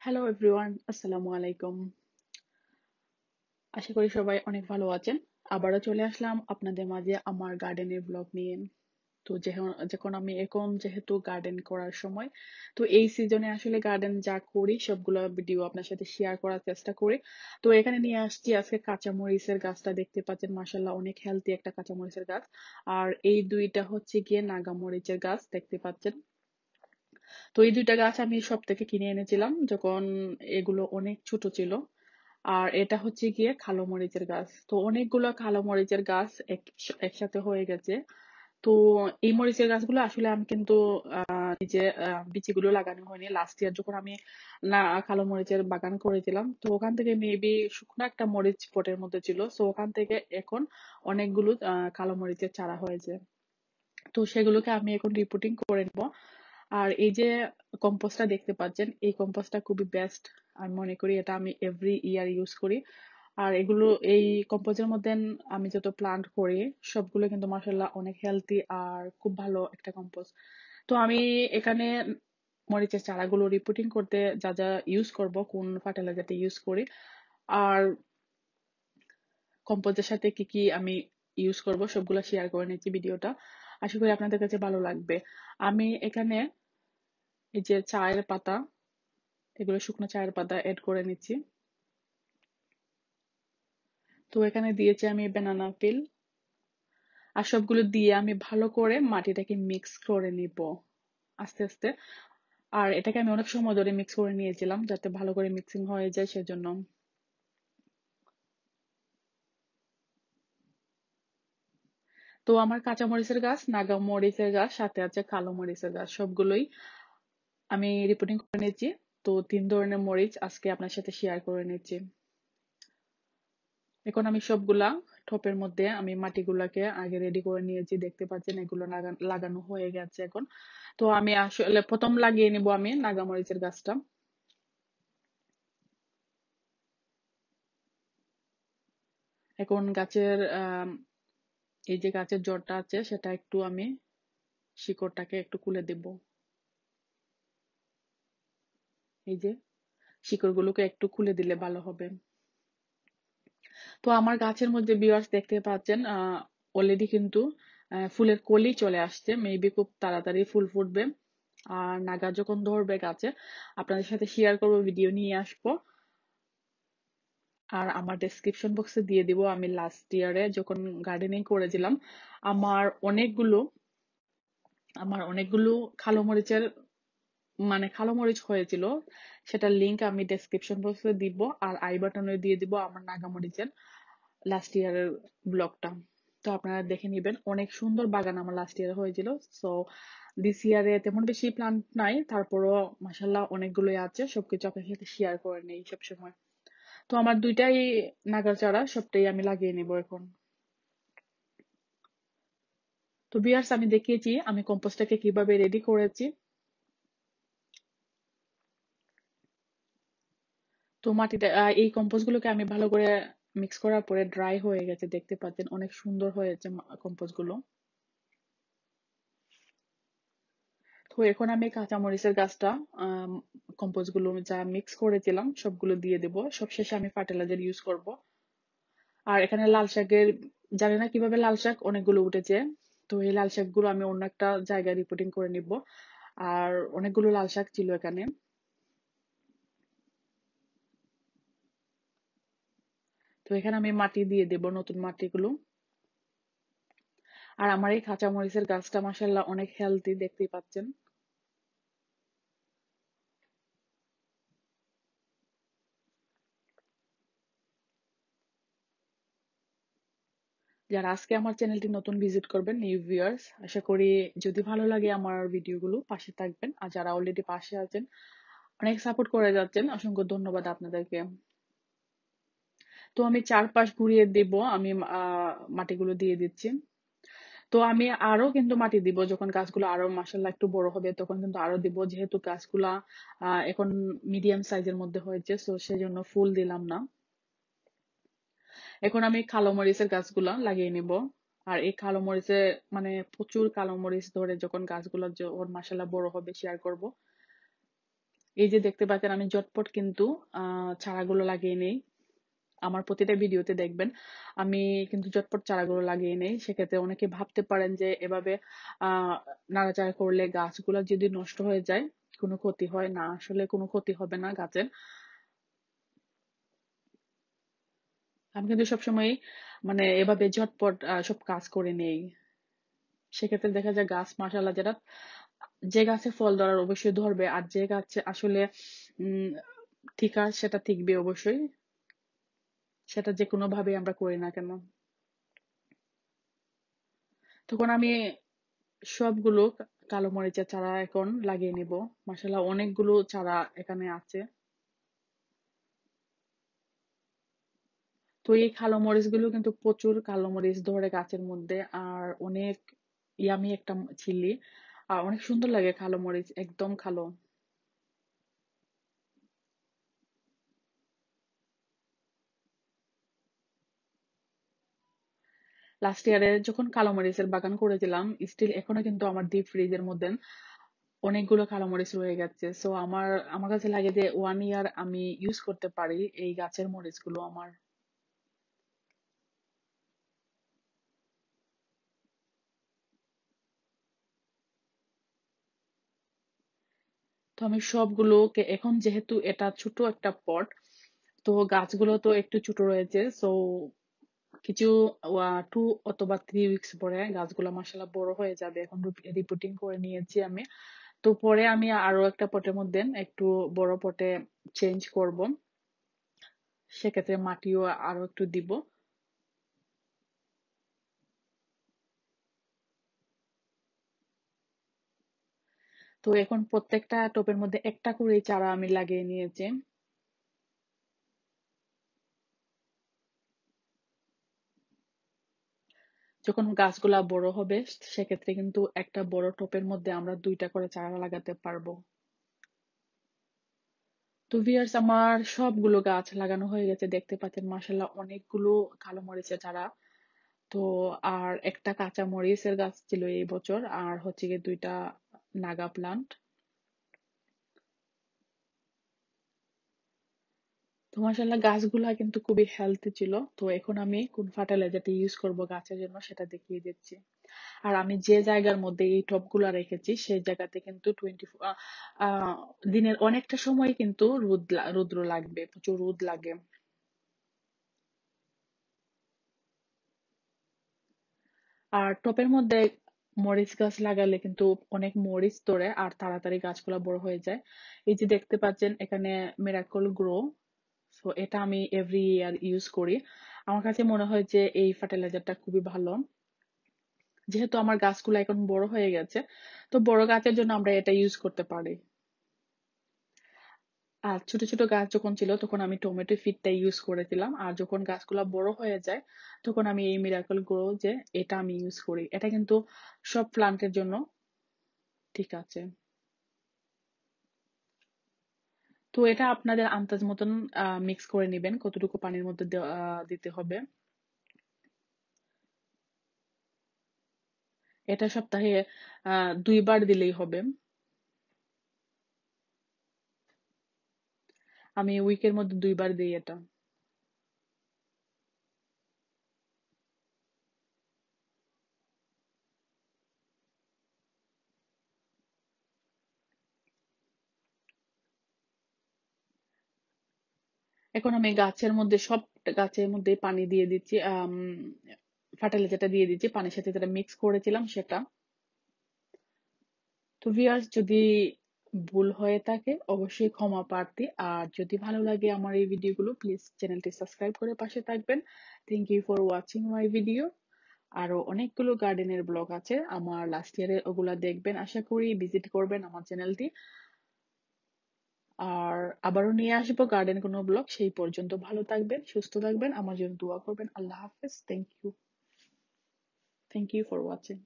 Hello everyone, আসসালামু আলাইকুম। আশা করি সবাই অনেক ভালো আছেন। আবারও চলে আসলাম আপনাদের মাঝে আমার গার্ডেনের ব্লগ নিয়ে। তো যখন আমি এখন যেহেতু গার্ডেন করার সময়, তো এই সিজনে আসলে গার্ডেন যা করি সবগুলো ভিডিও আপনার সাথে শেয়ার করার চেষ্টা করি। তো এখানে নিয়ে আসছি আজকে কাঁচামরিচের গাছটা, দেখতে পাচ্ছেন মাশাআল্লাহ অনেক হেলদি একটা কাঁচামরিচের গাছ। আর এই দুইটা হচ্ছে গিয়ে নাগা মরিচের গাছ, দেখতে পাচ্ছেন। তো এই দুইটা গাছ আমি সব থেকে কিনে এনেছিলাম যখন এগুলো অনেক ছোট ছিল। আর এটা হচ্ছে গিয়ে কালো মরিচের গাছ। তো অনেকগুলো কালো মরিচের গাছ একসাথে হয়ে গেছে। তো এই মরিচের গাছগুলো আসলে আমি কিন্তু নিজে বিচিগুলো লাগানো হয়নি। লাস্ট ইয়ার যখন আমি না কালো মরিচের বাগান করেছিলাম, তো ওখান থেকে মেবি শুকনো একটা মরিচ পটের মধ্যে ছিল, তো ওখান থেকে এখন অনেকগুলো কালো মরিচের চারা হয়েছে। তো সেগুলোকে আমি এখন রিপোর্টিং করে নেব। আর এই যে কম্পোস্টটা দেখতে পাচ্ছেন, এই কম্পোস্টটা খুবই বেস্ট। আমি মনে করি এটা আমি এভরি ইয়ার ইউজ করি। আর এগুলো এই কম্পোস্টের মধ্যে আমি যত প্লান্ট করি সবগুলো কিন্তু মাশাআল্লাহ অনেক হেলদি আর খুব ভালো একটা কম্পোস্ট। তো আমি এখানে মরিচের চারাগুলো রিপোর্টিং করতে যা যা ইউজ করব, কোন ফার্টিলাইজারটা ইউজ করি, আর কম্পোস্টের সাথে কি কি আমি ইউজ করব সবগুলো শেয়ার করে নিচ্ছি ভিডিওটা। আশা করি আপনাদের কাছে ভালো লাগবে। আমি এখানে এই যে চায়ের পাতা, এগুলো শুকনো চায়ের পাতা এড করে নিচ্ছি। তো এখানে দিয়েছি আমি ব্যানানা পিল। আর সবগুলো দিয়ে আমি ভালো করে মাটিটাকে মিক্স করে নিব আস্তে আস্তে। আর এটাকে আমি অনেক সময় ধরে মিক্স করে নিয়েছিলাম যাতে ভালো করে মিক্সিং হয়ে যায়, সেজন্য। তো আমার কাঁচা মরিচের গাছ, নাগা মরিচের গাছ, সাথে আছে কালো মরিচের গাছ, সবগুলোই আমি রিপোর্টিং করে নিয়েছি। তো 3 ধরনের মরিচ আজকে আপনার সাথে শেয়ার করে নিচ্ছি। এখন আমি সবগুলা টপের মধ্যে আমি মাটিগুলাকে আগে রেডি করে নিয়েছি, দেখতে পাচ্ছেন এগুলো লাগানো হয়ে গেছে এখন। তো আমি আসলে প্রথম লাগিয়ে নিব আমি নাগামরিচের গাছটা। এখন গাছের এই যে গাছের জড়টা আছে সেটা একটু আমি শিকড়টাকে একটু খুলে দেব। এই যে শিকড়গুলোকে একটু খুলে দিলে ভালো হবে। তো আমার গাছের মধ্যে ভিউয়ার্স দেখতে পাচ্ছেন অলরেডি কিন্তু ফুলের কলি চলে আসছে, মেবি খুব তাড়াতাড়ি ফুল ফুটবে। আর নাগা যখন ধরবে গাছে আপনাদের সাথে শেয়ার করব, ভিডিও নিয়ে আসবো। আর আমার ডেসক্রিপশন বক্সে দিয়ে দিব, আমি লাস্ট ইয়ারে যখন গার্ডেনিং করেছিলাম আমার অনেকগুলো আমার অনেকগুলো কালো মরিচের কালো মরিচ হয়েছিল, সেটার লিংক আমি ডেসক্রিপশন বক্সে দিব। আর আই বাটনে দিয়ে দিব আমার নাগা মরিচের লাস্ট ইয়ারের ব্লগটা। তো আপনারা দেখে নিবেন, অনেক সুন্দর বাগান আমার লাস্ট ইয়ারে হয়েছিল। সো দিস ইয়ারে তেমন বেশি প্ল্যান্ট নাই, তারপরও মাসাল্লাহ অনেকগুলোই আছে, সবকিছু আপনার সাথে শেয়ার করে নেই সবসময়। তো আমার দুইটাই নাগা চারা, সবটাই আমি লাগিয়ে নেব এখন। তো ভিউয়ার্স, আমি দেখিয়েছি আমি কম্পোস্টটাকে কিভাবে রেডি করেছি। তো মাটিটা এই কম্পোস্ট গুলোকে আমি ভালো করে মিক্স করার পরে ড্রাই হয়ে গেছে, দেখতে পাচ্ছেন অনেক সুন্দর হয়েছে কম্পোস্ট গুলো। তো এখন আমি কাঁচামরিচের গাছটা কম্পোস্ট গুলো যা মিক্স করেছিলাম সবগুলো দিয়ে দেবো। সবশেষে আমি ফার্টিলাইজার ইউজ করব। আর এখানে লাল শাকের, জানি না কিভাবে লাল শাক অনেকগুলো উঠেছে। তো এই লাল শাক গুলো আমি অন্য একটা জায়গায় রিপোর্টিং করে নিব। আর অনেকগুলো লাল শাক ছিল এখানে। তো এখানে আমি মাটি দিয়ে দেব, নতুন মাটিগুলো। আর আমার এই কাঁচামরিচের গাছটা মাসাল্লাহ অনেক হেলদি, দেখতেই পাচ্ছেন। যারা আজকে আমার চ্যানেলটি নতুন ভিজিট করবেন, নিউ ভিউয়ার্স, আশা করি যদি ভালো লাগে আমার ভিডিওগুলো পাশে থাকবেন। আর যারা অলরেডি পাশে আছেন, অনেক সাপোর্ট করে যাচ্ছেন, অসংখ্য ধন্যবাদ আপনাদেরকে। তো আমি চারপাশ ঘুরিয়ে দেব, আমি মাটিগুলো দিয়ে দিচ্ছি। তো আমি আরো কিন্তু মাটি দিব যখন গাছগুলো আরো মাসাল্লাহ একটু বড় হবে, তখন কিন্তু আরো দিব, যেহেতু গাছগুলা এখন মিডিয়াম সাইজের মধ্যে হয়েছে, তো সেজন্য ফুল দিলাম না। এখন আমি কালো মরিচের গাছগুলা লাগিয়ে নিব। আর এই কালো মরিচে প্রচুর কালো মরিচ ধরে যখন গাছগুলো যখন মাসাল্লাহ বড় হবে শেয়ার করব। এই যে দেখতে পাচ্ছেন আমি ঝটপট কিন্তু চারাগুলো লাগিয়ে নেই। আমার প্রতিটা ভিডিওতে দেখবেন আমি কিন্তু ঝটপট চারাগুলো লাগিয়ে নেই। সেক্ষেত্রে অনেকে ভাবতে পারেন যে এভাবে আহ নাড়াচাড়া করলে গাছগুলো যদি নষ্ট হয়ে যায় কোনো ক্ষতি হয় না, আসলে কোনো ক্ষতি হবে না গাছের। আমি কিন্তু সবসময় মানে এভাবে ঝটপট সব কাজ করে নেই। সেক্ষেত্রে দেখা যায় গাছ মাশাআল্লাহ যেটা যে গাছে ফল ধরার অবশ্যই ধরবে, আর যে গাছে আসলে উম ঠিক আছে সেটা ঠিকবে অবশ্যই, সেটা যে কোনো ভাবে আমরা করি না কেন। তখন আমি সবগুলো কালো মরিচের চারা এখন লাগিয়ে নিব। মাশাআল্লাহ অনেকগুলো চারা এখানে আছে। তো এই কালো মরিচ গুলো কিন্তু প্রচুর কালো মরিচ ধরে গাছের মধ্যে, আর অনেক ইয়ামি একটা চিলি, আর অনেক সুন্দর লাগে কালো মরিচ একদম কালো। লাস্ট ইয়ারে যখন কালো মরিচের বাগান করেছিলাম স্টিল এখনো কিন্তু আমার ডিপ ফ্রিজের মধ্যে অনেকগুলো কালো মরিচ রয়ে গেছে। সো আমার আমার কাছে লাগে যে 1 ইয়ার আমি ইউজ করতে পারি এই গাছের মরিচগুলো আমার। তো আমি সবগুলোকে এখন, যেহেতু এটা ছোট একটা পট, তো গাছগুলো তো একটু ছোট রয়েছে, সো কিছু 2 অথবা 3 উইকস পরে গাছগুলো মাসাল্লাহ বড় হয়ে যাবে। এখন রিপোর্টিং করে নিয়েছি আমি। তো পরে আমি আরো একটা পটের মধ্যে একটু বড় পটে চেঞ্জ করব, সেক্ষেত্রে মাটিও আরো একটু দিব। তো এখন প্রত্যেকটা টবের মধ্যে একটা করে চারা আমি লাগিয়ে নিয়েছি। যখন গাছগুলা বড় হবে সেক্ষেত্রে কিন্তু একটা বড় টবের মধ্যে আমরা 2টা করে চারা লাগাতে পারবো। তো ভিউয়ার্স আমার সবগুলো গাছ লাগানো হয়ে গেছে, দেখতে পাচ্ছেন মাশাআল্লাহ অনেকগুলো কালো মরিচের চারা। তো আর একটা কাঁচা মরিচের গাছ ছিল এই বছর, আর হচ্ছে গিয়ে 2টা নাগা প্লান্ট। তো মাশাআল্লাহ গাছগুলা কিন্তু খুবই হেলথি ছিল। তো এখন আমি কোন ফার্টিলাইজারটা ইউজ করব গাছের জন্য সেটা দেখিয়ে দিচ্ছি। আর আমি যে জায়গার মধ্যে এই টবগুলা রেখেছি সেই জায়গাতে কিন্তু দিনের অনেকটা সময় কিন্তু রৌদ্র লাগবে, প্রচুর রোদ লাগে। আর টবের মধ্যে মরিচ গাছ লাগালে কিন্তু অনেক মরিচ ধরে আর তাড়াতাড়ি গাছগুলা বড় হয়ে যায়। এই যে দেখতে পাচ্ছেন এখানে মিরাকল গ্রো, তো এটা আমি এভরি ইয়ার ইউজ করি। আমার কাছে মনে হয় যে এই ফার্টিলাইজারটা খুবই ভালো। যেহেতু আমার গাছগুলো এখন বড় হয়ে গেছে, তো বড় গাছের জন্য আমরা এটা ইউজ করতে পারি। আর ছোট ছোট গাছ যখন ছিল তখন আমি টমেটো ফিডটা ইউজ করেছিলাম, আর যখন গাছগুলা বড় হয়ে যায় তখন আমি এই মিরাকল গ্রো যে এটা আমি ইউজ করি। এটা কিন্তু সব প্লান্টের জন্য ঠিক আছে। তো এটা আপনাদের আন্দাজ মতন মিক্স করে নিবেন কতটুকু পানির মধ্যে দিতে হবে। এটা সপ্তাহে 2বার দিলেই হবে। আমি উইকের মধ্যে 2বার দিই এটা। এখন আমি গাছের মধ্যে সব গাছের মধ্যে পানি দিয়ে দিচ্ছি, ফার্টিলাইজারটা দিয়ে দিচ্ছি পানির সাথে যেটা মিক্স করেছিলাম সেটা। তো ভিউয়ার্স যদি ভুল হয়ে থাকে অবশ্যই ক্ষমা প্রার্থী, আর যদি ভালো লাগে আমার এই ভিডিওগুলো প্লিজ চ্যানেলটি সাবস্ক্রাইব করে পাশে থাকবেন। Thank you for watching my video. আরো অনেকগুলো গার্ডেনের ব্লগ আছে আমার লাস্ট ইয়ারের, ওগুলা দেখবেন, আশা করি ভিজিট করবেন আমার চ্যানেলটি। আর আবারও নিয়ে আসবো গার্ডেন কোনো ব্লগ, সেই পর্যন্ত ভালো থাকবেন, সুস্থ থাকবেন, আমার জন্য দোয়া করবেন। আল্লাহ হাফেজ। Thank you for watching.